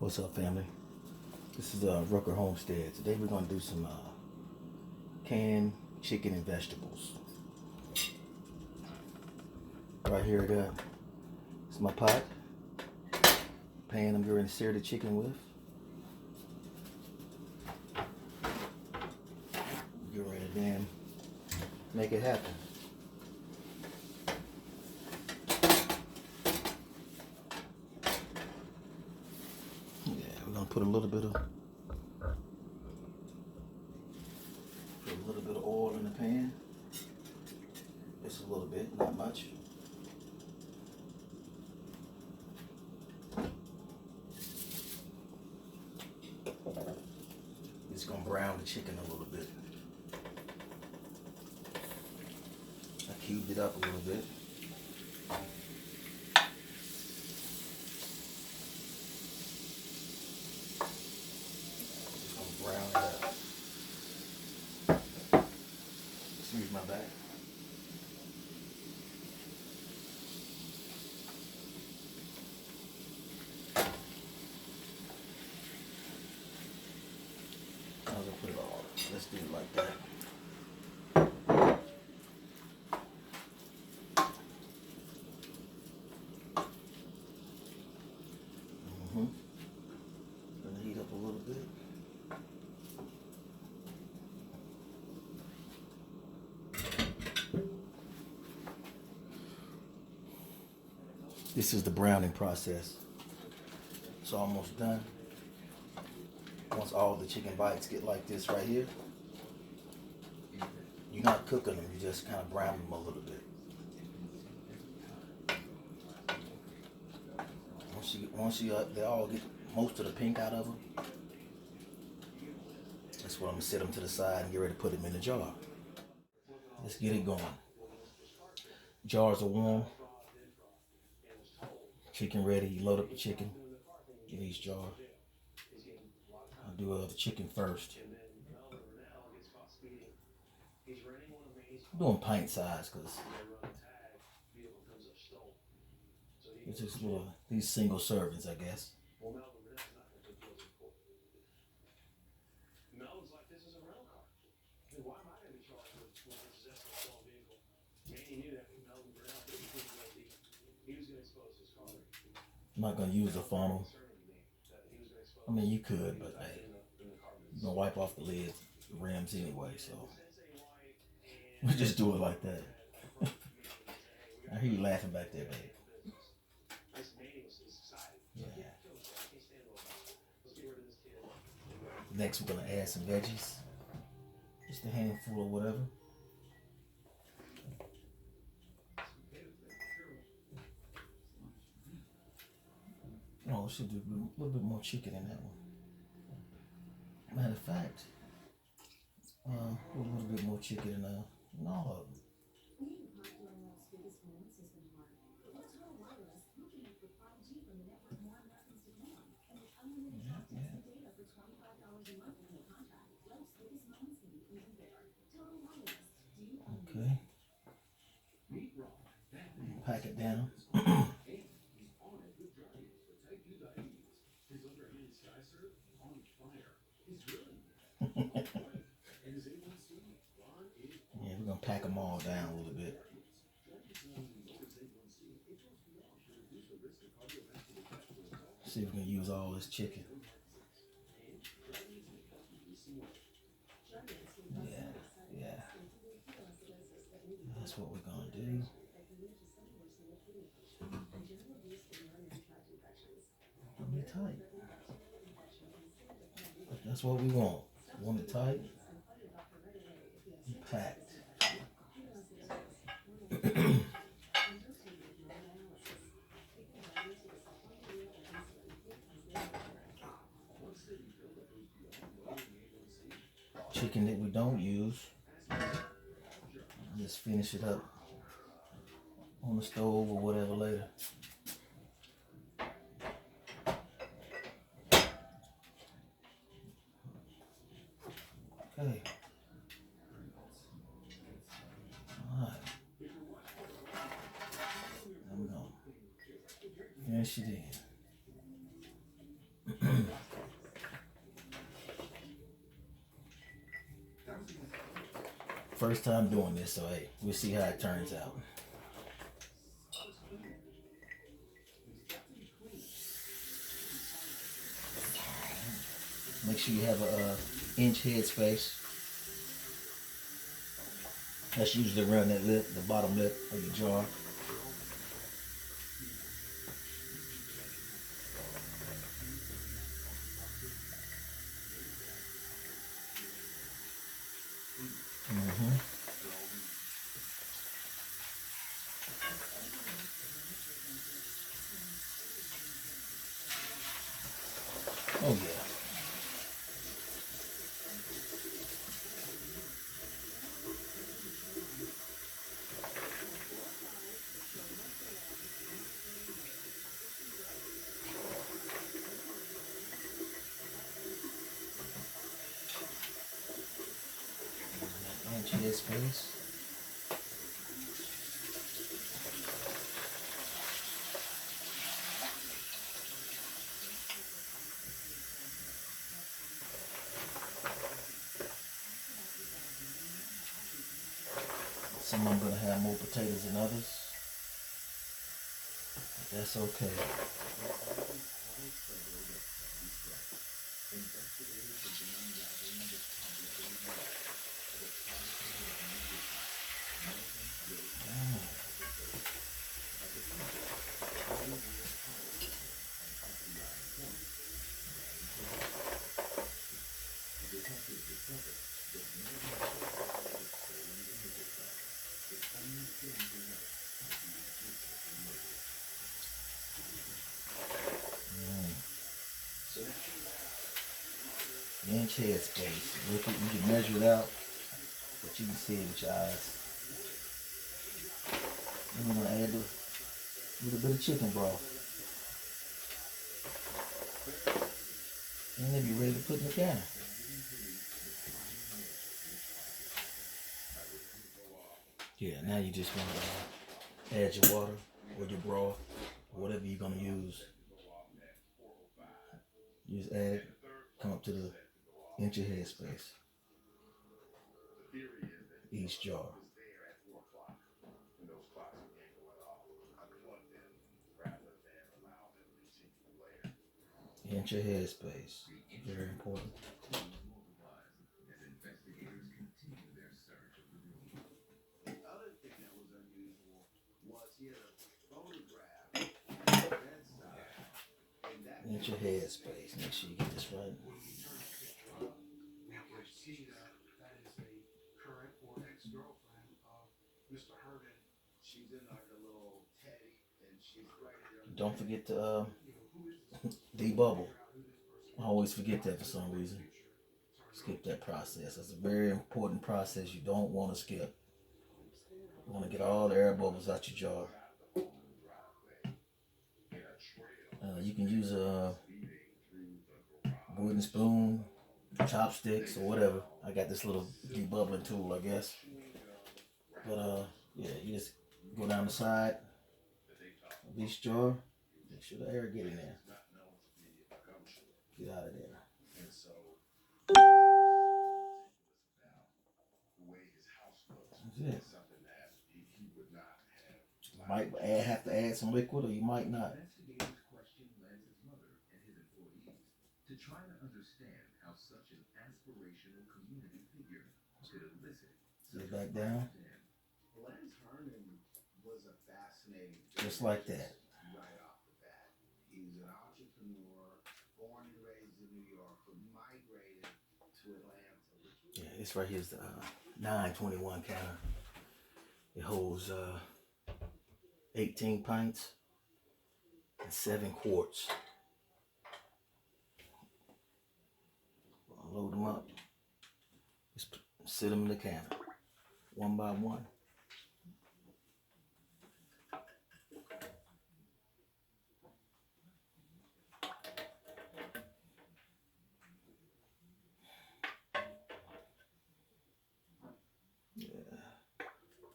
What's up, family? This is Rucker Homestead. Today we're going to do some canned chicken and vegetables. Right here, it's my pot. Pan I'm going to sear the chicken with. Get ready to then make it happen. We're gonna put a little bit of oil in the pan. Just a little bit, not much. It's gonna brown the chicken a little bit. I cubed it up a little bit. Brown it up. Excuse my back. I'm gonna put it all. Let's do it like that. Gonna heat up a little bit. This is the browning process. It's almost done. Once all the chicken bites get like this right here, you're not cooking them, you just kind of brown them a little bit. They all get most of the pink out of them, that's what I'm gonna set them to the side and get ready to put them in the jar. Let's get it going. Jars are warm. Chicken ready. You load up the chicken in each jar. I'll do the chicken first. I'm doing pint size because it's just these single servings, I guess. I'm not gonna use a funnel. I mean, you could, but hey, you're gonna wipe off the lids, the rims anyway, so we just do it like that. I hear you laughing back there, babe. Yeah. Next, we're gonna add some veggies, just a handful or whatever. No, we should do a little bit more chicken in that one. Matter of fact, a little bit more chicken in all of them. Okay. Pack it down. Yeah, we're gonna pack them all down a little bit. See if we can use all this chicken. Yeah. That's what we're gonna do. It'll be tight. That's what we want. We want it tight and packed. Chicken that we don't use, just finish it up on the stove or whatever later. Okay. Alright. There we go. Finish it in. first time doing this, so hey, we'll see how it turns out. Make sure you have a inch head space. That's usually around that lip, the bottom lip of your jar. Mm-hmm. Oh yeah. Inch head space. Some I'm gonna have more potatoes than others. That's okay. Inch head space. Look at, you can measure it out, but you can see it with your eyes. And I'm gonna add a little bit of chicken broth. And then be ready to put in the can. Yeah, now you just want to add your water or your broth, or whatever you're gonna use. You just add it, come up to the inch of head space. Each jar. Inch of head space. Very important. Inch of head space. Make sure you get this right. Don't forget to debubble. I always forget that for some reason. Skip that process. That's a very important process you don't want to skip. You want to get all the air bubbles out your jar. You can use a wooden spoon, chopsticks, or whatever. I got this little debubbling tool, I guess. But yeah, you just go down the side of each jar. Make sure the air get in there. Get out of there. That's it. You might have to add some liquid, or you might not. Get back down. Just like that. Yeah, this right here is the 921 counter. It holds 18 pints and 7 quarts. I'll load them up. Just sit them in the can, one by one. Yeah.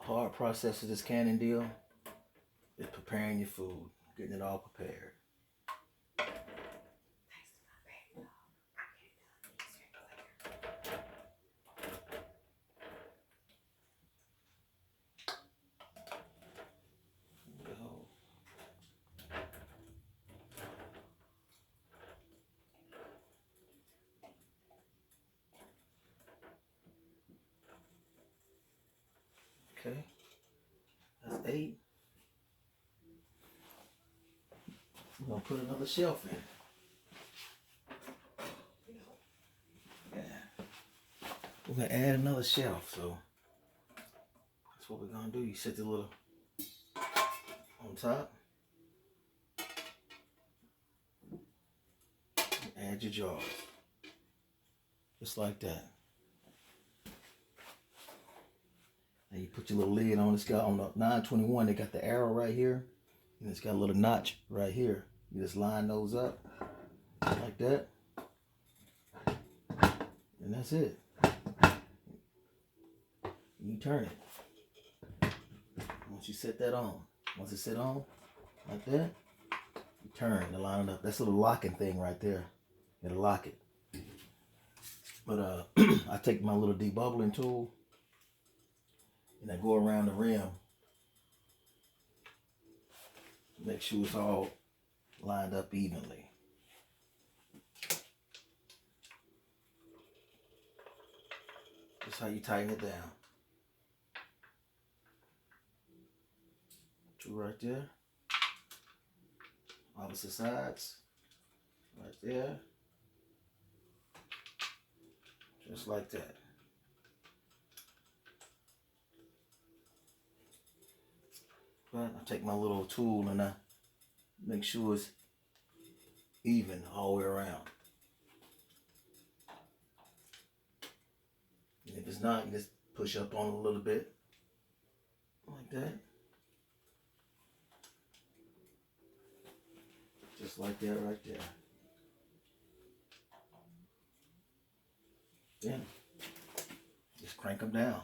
Hard process of this canning deal is preparing your food, getting it all prepared. Okay, that's 8. We're gonna put another shelf in. Yeah, we're gonna add another shelf. So that's what we're gonna do. You set the little on top. Add your jars. Just like that. And you put your little lid on. It's got on the 921, they got the arrow right here. And it's got a little notch right here. You just line those up like that. And that's it. You turn it. Once you set that on. Once it's set on, like that, you turn to line it up. That's a little locking thing right there. It'll lock it. But I take my little debubbling tool and I go around the rim. Make sure it's all lined up evenly. That's how you tighten it down. 2 right there. Opposite sides. Right there. Just like that. But I take my little tool and I make sure it's even all the way around. And if it's not, you just push up on it a little bit. Like that. Just like that right there. Then just crank them down.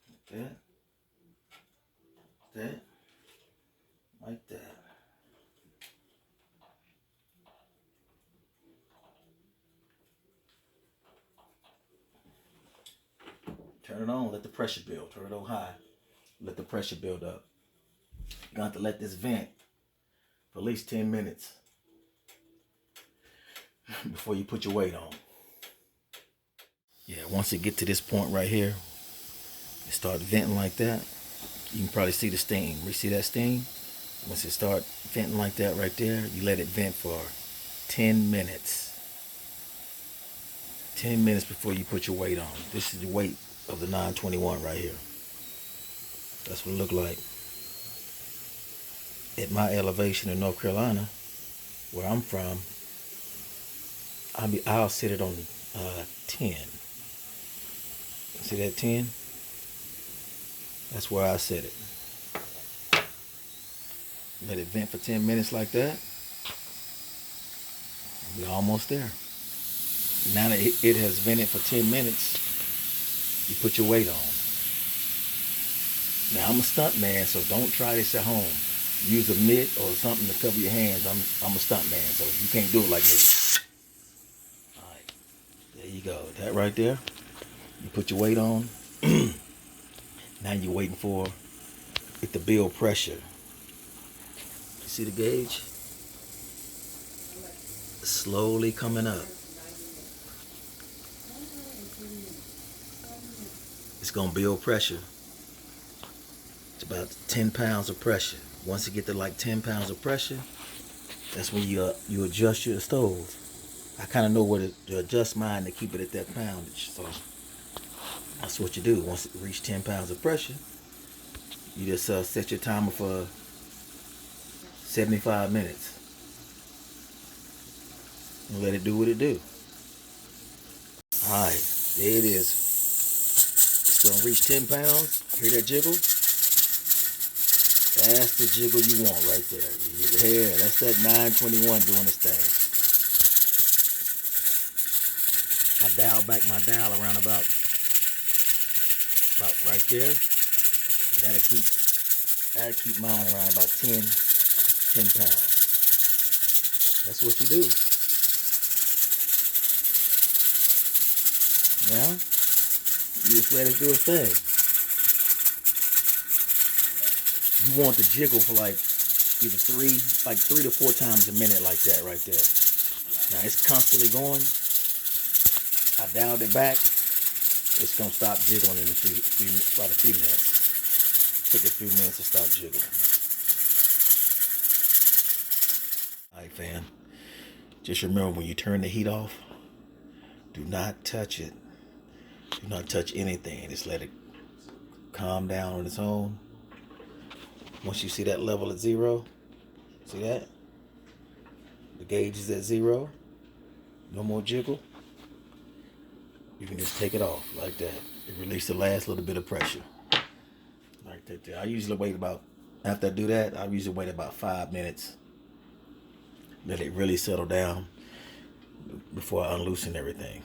Like that. That. Like that. Turn it on, let the pressure build. Turn it on high. Let the pressure build up. You're going to have to let this vent for at least 10 minutes before you put your weight on. Yeah, once it get to this point right here, it start venting like that. You can probably see the steam. You see that steam? Once it start venting like that right there, you let it vent for 10 minutes. 10 minutes before you put your weight on. This is the weight of the 921 right here. That's what it look like. At my elevation in North Carolina, where I'm from, I'll set it on 10. See that 10? That's where I set it. Let it vent for 10 minutes like that. We're almost there. Now that it has vented for 10 minutes, you put your weight on. Now I'm a stunt man, so don't try this at home. Use a mitt or something to cover your hands. I'm a stunt man, so you can't do it like me. All right, there you go. That right there. You put your weight on. Now you're waiting for it to build pressure. You see the gauge? Slowly coming up. It's gonna build pressure. It's about 10 pounds of pressure. Once you get to like 10 pounds of pressure, that's when you adjust your stove. I kind of know where to adjust mine to keep it at that poundage. So that's what you do. Once it reaches 10 pounds of pressure, you just set your timer for 75 minutes. And let it do what it do. Alright, there it is. It's going to reach 10 pounds. Hear that jiggle? That's the jiggle you want right there. Yeah, that's that 921 doing its thing. I dial back my dial around about right there. That'll keep mine around about 10 pounds. That's what you do. Now, you just let it do its thing. You want the jiggle for like either 3 to 4 times a minute like that right there. Now it's constantly going. I dialed it back. it's gonna stop jiggling in about a few minutes. Took a few minutes to stop jiggling. Alright, fam. Just remember, when you turn the heat off, do not touch it. Do not touch anything. Just let it calm down on its own. Once you see that level at 0, see that? The gauge is at 0. No more jiggle. You can just take it off like that. It releases the last little bit of pressure. Like that. I usually wait after I do that, I usually wait about 5 minutes. Let it really settle down before I unloosen everything.